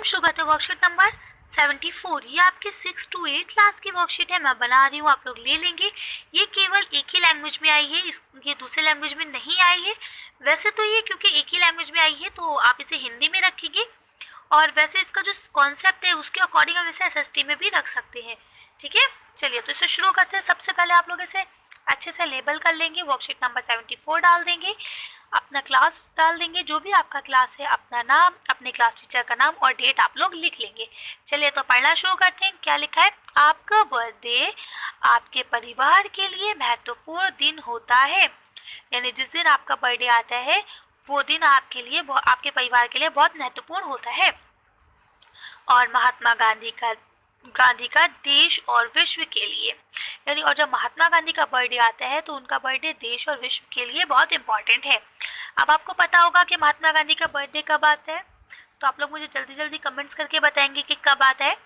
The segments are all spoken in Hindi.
हम शुरू करते हैं वर्कशीट नंबर 74। ये आपकी 6 to 8 क्लास की वर्कशीट है, मैं बना रही हूँ, आप लोग ले लेंगे। ये केवल एक ही लैंग्वेज में आई है, ये दूसरे लैंग्वेज में नहीं आई है। वैसे तो ये क्योंकि एक ही लैंग्वेज में आई है तो आप इसे हिंदी में रखेंगे, और वैसे इसका जो कॉन्सेप्ट है उसके अकॉर्डिंग हम इसे एसएसटी में भी रख सकते हैं। ठीक है, चलिए तो इसे शुरू करते हैं। सबसे पहले आप लोग इसे अच्छे से लेबल कर लेंगे। वर्कशीट नंबर 74 डाल देंगे, अपना क्लास डाल देंगे, जो भी आपका क्लास है, अपना नाम, अपने क्लास टीचर का नाम और डेट आप लोग लिख लेंगे। चलिए तो पढ़ना शुरू करते हैं। क्या लिखा है? आपका बर्थडे आपके परिवार के लिए महत्वपूर्ण दिन होता है, यानी जिस दिन आपका बर्थडे आता है वो दिन आपके लिए, आपके परिवार के लिए बहुत महत्वपूर्ण होता है। और महात्मा गांधी का देश और विश्व के लिए, यानी और जब महात्मा गांधी का बर्थडे आता है तो उनका बर्थडे देश और विश्व के लिए बहुत इंपॉर्टेंट है। अब आपको पता होगा कि महात्मा गांधी का बर्थडे कब आता है, तो आप लोग मुझे जल्दी जल्दी कमेंट्स करके बताएंगे कि कब आता है।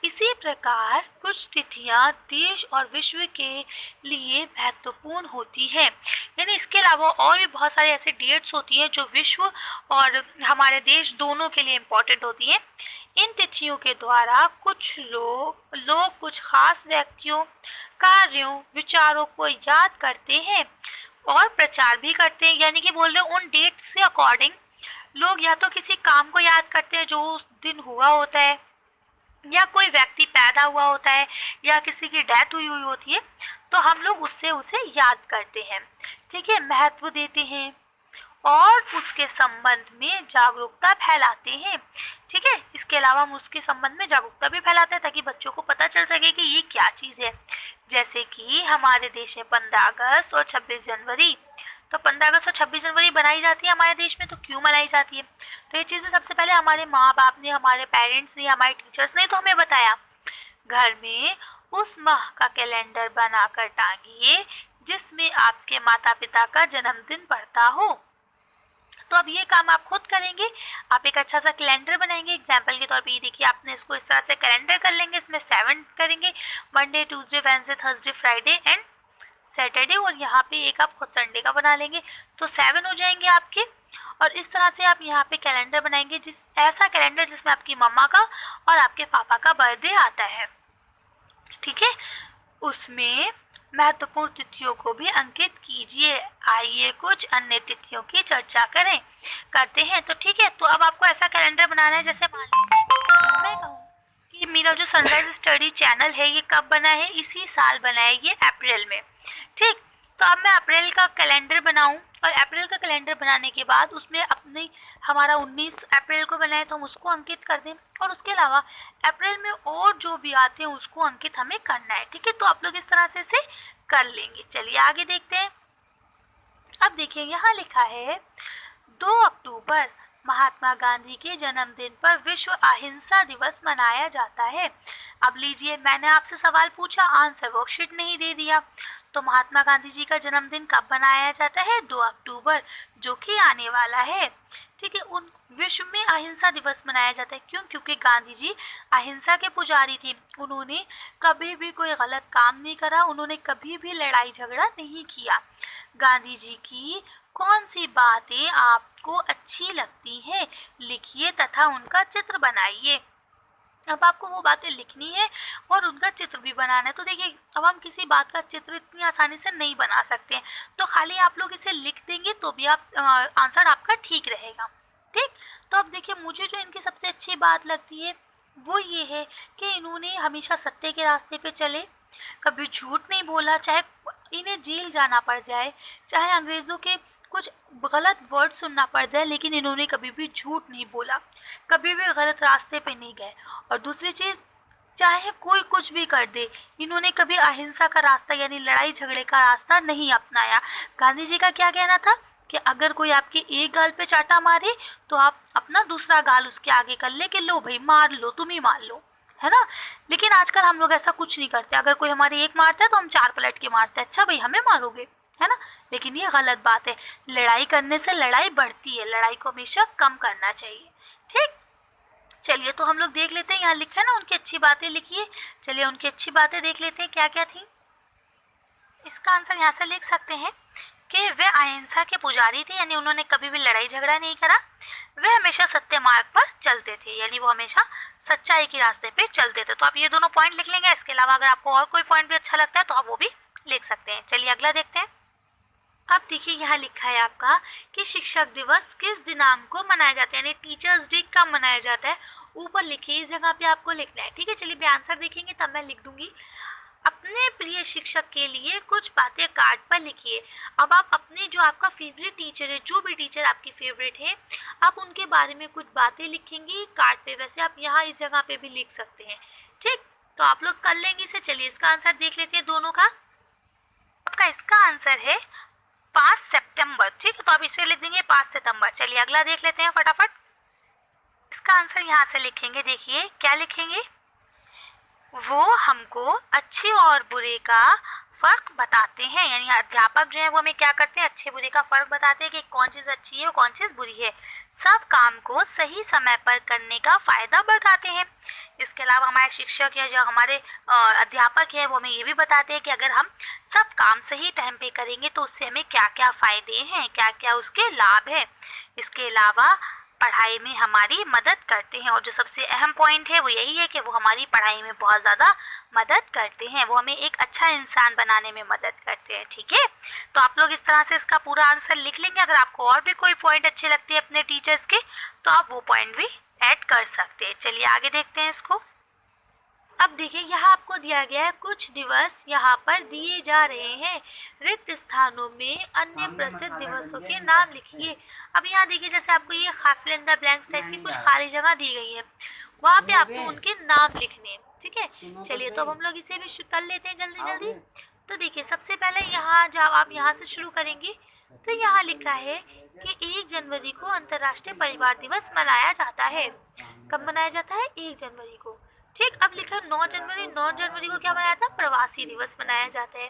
इसी प्रकार कुछ तिथियां देश और विश्व के लिए महत्वपूर्ण होती है, यानी इसके अलावा और भी बहुत सारे ऐसे डेट्स होती हैं जो विश्व और हमारे देश दोनों के लिए इम्पोर्टेंट होती हैं। इन तिथियों के द्वारा कुछ लोग कुछ खास व्यक्तियों, कार्यों, विचारों को याद करते हैं और प्रचार भी करते हैं। यानी कि बोल रहे हैं उन डेट से अकॉर्डिंग लोग या तो किसी काम को याद करते हैं जो उस दिन हुआ होता है, या कोई व्यक्ति पैदा हुआ होता है, या किसी की डेथ हुई होती है, तो हम लोग उससे उसे याद करते हैं। ठीक है, महत्व देते हैं और उसके संबंध में जागरूकता फैलाते हैं। ठीक है, इसके अलावा हम उसके संबंध में जागरूकता भी फैलाते हैं ताकि बच्चों को पता चल सके कि ये क्या चीज़ है। जैसे कि हमारे देश में 15 अगस्त और 26 जनवरी, तो 15 अगस्त और 26 जनवरी बनाई जाती है हमारे देश में, तो क्यों मनाई जाती है? तो ये चीज़ें सबसे पहले हमारे माँ बाप ने, हमारे पेरेंट्स ने, हमारे टीचर्स ने तो हमें बताया। घर में उस माह का कैलेंडर बनाकर टांगिए जिसमें आपके माता पिता का जन्मदिन पड़ता हो। तो अब ये काम आप खुद करेंगे, आप एक अच्छा सा कैलेंडर बनाएंगे। एग्जाम्पल के तौर पे ये देखिए, आपने इसको इस तरह से कैलेंडर कर लेंगे। इसमें 7 करेंगे, Monday, Tuesday, Wednesday, Thursday, Friday and Saturday, और यहाँ पे एक आप खुद संडे का बना लेंगे, तो 7 हो जाएंगे आपके। और इस तरह से आप यहाँ पे कैलेंडर बनाएंगे, ऐसा कैलेंडर जिसमें आपकी मम्मा का और आपके पापा का बर्थडे आता है। ठीक है, उसमें महत्वपूर्ण तिथियों को भी अंकित कीजिए। आइए कुछ अन्य तिथियों की चर्चा करते हैं। तो ठीक है, तो अब आपको ऐसा कैलेंडर बनाना है, जैसे मान लीजिए मैं कहूँ कि मेरा जो सनराइज स्टडी चैनल है ये कब बना है, इसी साल बना है, ये अप्रैल में। ठीक, तो अब मैं अप्रैल का कैलेंडर बनाऊं, और अप्रैल का कैलेंडर बनाने के बाद उसमें अपनी, हमारा 19 अप्रैल को बना है तो हम उसको अंकित कर दें, और उसके अलावा अप्रैल में और जो भी आते हैं उसको अंकित हमें करना है। ठीक है, तो आप लोग इस तरह से इसे कर लेंगे। चलिए आगे देखते हैं। अब देखिए यहाँ लिखा है 2 अक्टूबर महात्मा गांधी के जन्मदिन पर विश्व अहिंसा दिवस मनाया जाता है। अब लीजिए, मैंने आपसे सवाल पूछा, आंसर वर्कशीट नहीं दे दिया। तो महात्मा गांधी जी का जन्मदिन कब मनाया जाता है? 2 अक्टूबर, जो कि आने वाला है। ठीक है, उन विश्व में अहिंसा दिवस मनाया जाता है। क्यों? क्योंकि गांधी जी अहिंसा के पुजारी थे। उन्होंने कभी भी कोई गलत काम नहीं करा, उन्होंने कभी भी लड़ाई झगड़ा नहीं किया। गांधी जी की कौन सी बातें आपको अच्छी लगती हैं? लिखिए तथा उनका चित्र बनाइए। अब आपको वो बातें लिखनी है और उनका चित्र भी बनाना है। तो देखिए, अब हम किसी बात का चित्र इतनी आसानी से नहीं बना सकते हैं, तो खाली आप लोग इसे लिख देंगे तो भी आप आंसर आपका ठीक रहेगा। ठीक, तो अब देखिए, मुझे जो इनकी सबसे अच्छी बात लगती है वो ये है कि इन्होंने हमेशा सत्य के रास्ते पे चले, कभी झूठ नहीं बोला, चाहे इन्हें जेल जाना पड़ जाए, चाहे अंग्रेज़ों के कुछ गलत वर्ड सुनना पड़ जाए, लेकिन इन्होंने कभी भी झूठ नहीं बोला, कभी भी गलत रास्ते पे नहीं गए। और दूसरी चीज़, चाहे कोई कुछ भी कर दे, इन्होंने कभी अहिंसा का रास्ता यानी लड़ाई झगड़े का रास्ता नहीं अपनाया। गांधी जी का क्या कहना था कि अगर कोई आपके एक गाल पे चाटा मारे तो आप अपना दूसरा गाल उसके आगे कर ले कि लो भाई मार लो, तुम ही मार लो, है ना। लेकिन आजकल हम लोग ऐसा कुछ नहीं करते, अगर कोई हमारे एक मारता है तो हम 4 पलट के मारते हैं, अच्छा भाई हमें मारोगे, है ना। लेकिन ये गलत बात है, लड़ाई करने से लड़ाई बढ़ती है, लड़ाई को हमेशा कम करना चाहिए। ठीक, चलिए तो हम लोग देख लेते हैं, यहाँ लिखा है ना उनकी अच्छी बातें लिखिए। चलिए उनकी अच्छी बातें देख लेते हैं क्या क्या थी। इसका आंसर यहाँ से लिख सकते हैं कि वे अहिंसा के पुजारी थे, यानी उन्होंने कभी भी लड़ाई झगड़ा नहीं करा। वे हमेशा सत्य मार्ग पर चलते थे, यानी वो हमेशा सच्चाई के रास्ते पे चलते थे। तो आप ये दोनों पॉइंट लिख लेंगे। इसके अलावा अगर आपको और कोई पॉइंट भी अच्छा लगता है तो आप वो भी लिख सकते हैं। चलिए अगला देखते हैं। अब देखिए यहाँ लिखा है आपका कि शिक्षक दिवस किस दिनांक को मनाया जाता है, यानी टीचर्स डे कब मनाया जाता है। ऊपर लिखिए, इस जगह पे आपको लिखना है। ठीक है, चलिए भी आंसर देखेंगे तब मैं लिख दूंगी। अपने प्रिय शिक्षक के लिए कुछ बातें कार्ड पर लिखिए। अब आप अपने जो आपका फेवरेट टीचर है, जो भी टीचर आपकी फेवरेट है, आप उनके बारे में कुछ बातें लिखेंगे कार्ड पे। वैसे आप यहाँ इस जगह पे भी लिख सकते हैं। ठीक, तो आप लोग कर लेंगे इसे। चलिए इसका आंसर देख लेते हैं दोनों का। आपका इसका आंसर है 5 सितंबर। ठीक है, तो आप इसे लिख देंगे 5 सितंबर। चलिए अगला देख लेते हैं फटाफट। इसका आंसर यहाँ से लिखेंगे। देखिए क्या लिखेंगे, वो हमको अच्छे और बुरे का फर्क बताते हैं, यानी अध्यापक जो है वो हमें क्या करते हैं, अच्छे बुरे का फर्क बताते हैं कि कौन चीज़ अच्छी है और कौन चीज़ बुरी है। सब काम को सही समय पर करने का फायदा बताते हैं। इसके अलावा हमारे शिक्षक या जो हमारे अध्यापक है वो हमें ये भी बताते हैं कि अगर हम सब काम सही टाइम पे करेंगे तो उससे हमें क्या क्या फ़ायदे हैं, क्या क्या उसके लाभ हैं। इसके अलावा पढ़ाई में हमारी मदद करते हैं, और जो सबसे अहम पॉइंट है वो यही है कि वो हमारी पढ़ाई में बहुत ज़्यादा मदद करते हैं, वो हमें एक अच्छा इंसान बनाने में मदद करते हैं। ठीक है, तो आप लोग इस तरह से इसका पूरा आंसर लिख लेंगे। अगर आपको और भी कोई पॉइंट अच्छे लगते हैं अपने टीचर्स के तो आप वो पॉइंट भी ऐड कर सकते हैं। चलिए आगे देखते हैं इसको। अब देखिए यहाँ आपको दिया गया है कुछ दिवस यहाँ पर दिए जा रहे हैं। रिक्त स्थानों में अन्य प्रसिद्ध दिवसों के नाम लिखिए। अब यहाँ देखिए जैसे आपको ये fill in the blanks type की कुछ खाली जगह दी गई है, वहाँ पे आपको उनके नाम लिखने हैं। ठीक है, चलिए तो अब हम लोग इसे भी कर लेते हैं जल्दी जल्दी। तो देखिए सबसे पहले यहाँ जब आप यहाँ से शुरू करेंगे तो यहाँ लिखा है कि 1 जनवरी को अंतर्राष्ट्रीय परिवार दिवस मनाया जाता है। कब मनाया जाता है? 1 जनवरी को। ठीक, अब लिखा है 9 जनवरी। 9 जनवरी को क्या मनाया था? प्रवासी दिवस मनाया जाता है।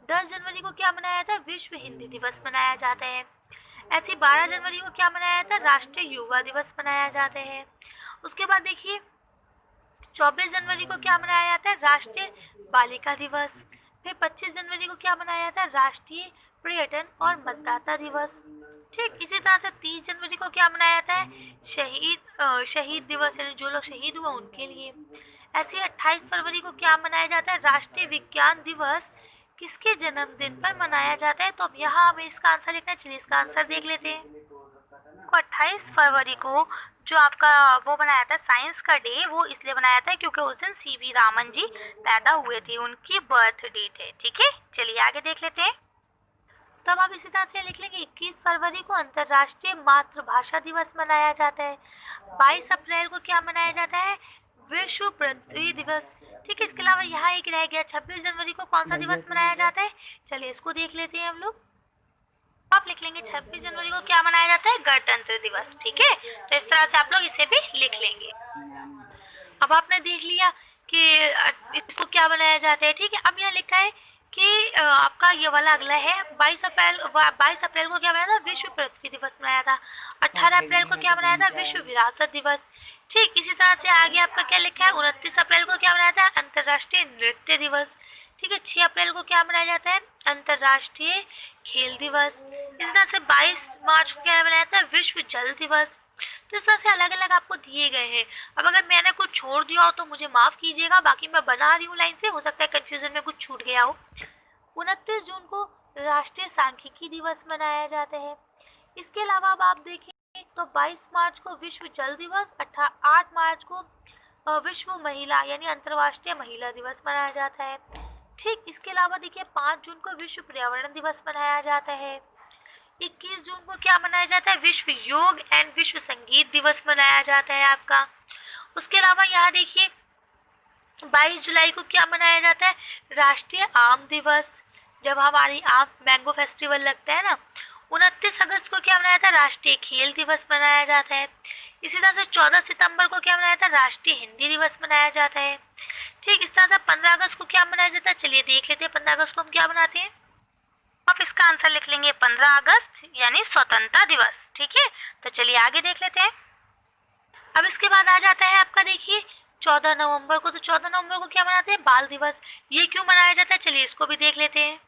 10 जनवरी को क्या मनाया था? विश्व हिंदी दिवस मनाया जाता है। ऐसे 12 जनवरी को क्या मनाया था? राष्ट्रीय युवा दिवस मनाया जाता है। उसके बाद देखिए 24 जनवरी को क्या मनाया जाता है? राष्ट्रीय बालिका दिवस। फिर 25 जनवरी को क्या मनाया जाता है? राष्ट्रीय पर्यटन और मतदाता दिवस। ठीक, इसी तरह से 30 जनवरी को क्या मनाया जाता है? शहीद दिवस, यानी जो लोग शहीद हुए उनके लिए। ऐसे 28 फरवरी को क्या मनाया जाता है? राष्ट्रीय विज्ञान दिवस। किसके जन्मदिन पर मनाया जाता है? तो अब यहाँ हमें इसका आंसर लिखना है। चलिए इसका आंसर देख लेते हैं। 28 फरवरी को जो आपका वो बनाया था साइंस का डे, वो इसलिए बनाया था क्योंकि उस दिन सीवी रामन जी पैदा हुए थे, उनकी बर्थ डेट है। ठीक है, चलिए आगे देख लेते हैं। तो अब आप इसी तरह से लिख लेंगे 21 फरवरी को अंतर्राष्ट्रीय मातृभाषा दिवस मनाया जाता है। 22 अप्रैल को क्या मनाया जाता है? विश्व पृथ्वी दिवस। ठीक है, इसके अलावा यहाँ एक रह गया 26 जनवरी को कौन सा दिवस मनाया जाता है? चलिए इसको देख लेते हैं हम लोग। आप लिख लेंगे 26 जनवरी को क्या मनाया जाता है? गणतंत्र दिवस। ठीक है, तो इस तरह से आप लोग इसे भी लिख लेंगे। अब आपने देख लिया कि इसको क्या बनाया जाता है। ठीक है, अब यहाँ लिखा है कि आपका ये वाला अगला है 22 अप्रैल को क्या बनाया था? विश्व पृथ्वी दिवस मनाया था। 18 अप्रैल को क्या बनाया था? विश्व विरासत दिवस। ठीक, इसी तरह से आगे आपका क्या लिखा है? 29 अप्रैल को क्या बनाया था? अंतर्राष्ट्रीय नृत्य दिवस। ठीक है, 6 अप्रैल को क्या मनाया जाता है? अंतर्राष्ट्रीय खेल दिवस। इसी तरह से 22 मार्च को क्या बनाया था? विश्व जल दिवस। तो इस तरह से अलग अलग आपको दिए गए हैं। अब अगर मैंने कुछ छोड़ दिया हो तो मुझे माफ़ कीजिएगा, बाकी मैं बना रही हूँ लाइन से, हो सकता है कन्फ्यूजन में कुछ छूट गया हो। 29 जून को राष्ट्रीय सांख्यिकी दिवस मनाया जाता है। इसके अलावा अब आप देखें तो 22 मार्च को विश्व जल दिवस, 8 मार्च को विश्व महिला यानी अंतर्राष्ट्रीय महिला दिवस मनाया जाता है। ठीक, इसके अलावा देखिए 5 जून को विश्व पर्यावरण दिवस मनाया जाता है। 21 जून को क्या मनाया जाता है? विश्व योग एंड विश्व संगीत दिवस मनाया जाता है आपका। उसके अलावा यहाँ देखिए 22 जुलाई को क्या मनाया जाता है? राष्ट्रीय आम दिवस, जब हमारी आम मैंगो फेस्टिवल लगता है ना। 29 अगस्त को क्या मनाया था? राष्ट्रीय खेल दिवस मनाया जाता है। इसी तरह से 14 सितंबर को क्या मनाया था? राष्ट्रीय हिंदी दिवस मनाया जाता है। ठीक, इस तरह से 15 अगस्त को क्या मनाया जाता है? चलिए देख लेते हैं 15 अगस्त को हम क्या मनाते हैं। आप इसका आंसर लिख लेंगे 15 अगस्त यानी स्वतंत्रता दिवस। ठीक है, तो चलिए आगे देख लेते हैं। अब इसके बाद आ जाता है आपका देखिए 14 नवंबर को। तो 14 नवंबर को क्या मनाते हैं? बाल दिवस। ये क्यों मनाया जाता है? चलिए इसको भी देख लेते हैं।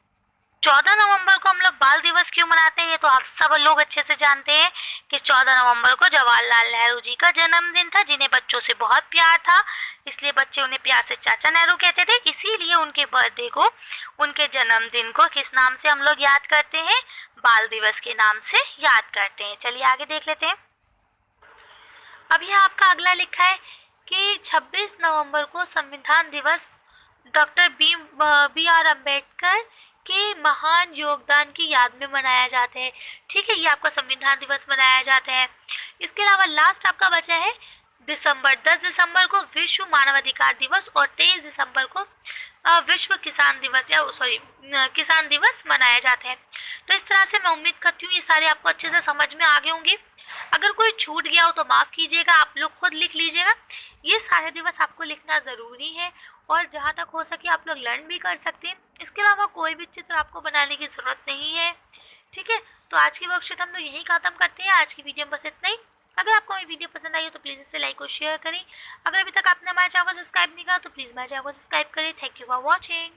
14 नवंबर को हम लोग बाल दिवस क्यों मनाते हैं, ये तो आप सब लोग अच्छे से जानते हैं कि 14 नवंबर को जवाहरलाल नेहरू जी का जन्मदिन था, जिन्हें बच्चों से बहुत प्यार था, इसलिए बच्चे उन्हें प्यार से चाचा नेहरू कहते थे। इसीलिए उनके बर्थडे को, उनके जन्मदिन को किस नाम से हम लोग याद करते हैं, बाल दिवस के नाम से याद करते हैं। चलिए आगे देख लेते हैं। अब यहाँ आपका अगला लिखा है कि 26 नवंबर को संविधान दिवस डॉक्टर बी आर अम्बेडकर के महान योगदान की याद में मनाया जाता है। ठीक है, ये आपका संविधान दिवस मनाया जाता है। इसके अलावा लास्ट आपका बचा है दिसंबर, 10 दिसंबर को विश्व मानवाधिकार दिवस और 23 दिसंबर को विश्व किसान दिवस या सॉरी किसान दिवस मनाया जाता है। तो इस तरह से मैं उम्मीद करती हूँ ये सारे आपको अच्छे से समझ में आ गए होंगे। अगर कोई छूट गया हो तो माफ़ कीजिएगा, आप लोग खुद लिख लीजिएगा। ये सारे दिवस आपको लिखना ज़रूरी है और जहाँ तक हो सके आप लोग लर्न भी कर सकते हैं। इसके अलावा कोई भी चित्र आपको बनाने की ज़रूरत नहीं है। ठीक है, तो आज की वर्कशीट हम लोग यहीं ख़त्म करते हैं। आज की वीडियो में बस इतना ही। अगर आपको मेरी वीडियो पसंद आई हो तो प्लीज़ इसे लाइक और शेयर करें। अगर अभी तक आपने हमारे चैनल को सब्सक्राइब नहीं करा तो प्लीज़ हमारे चैनल को सब्सक्राइब करें। Thank you for watching.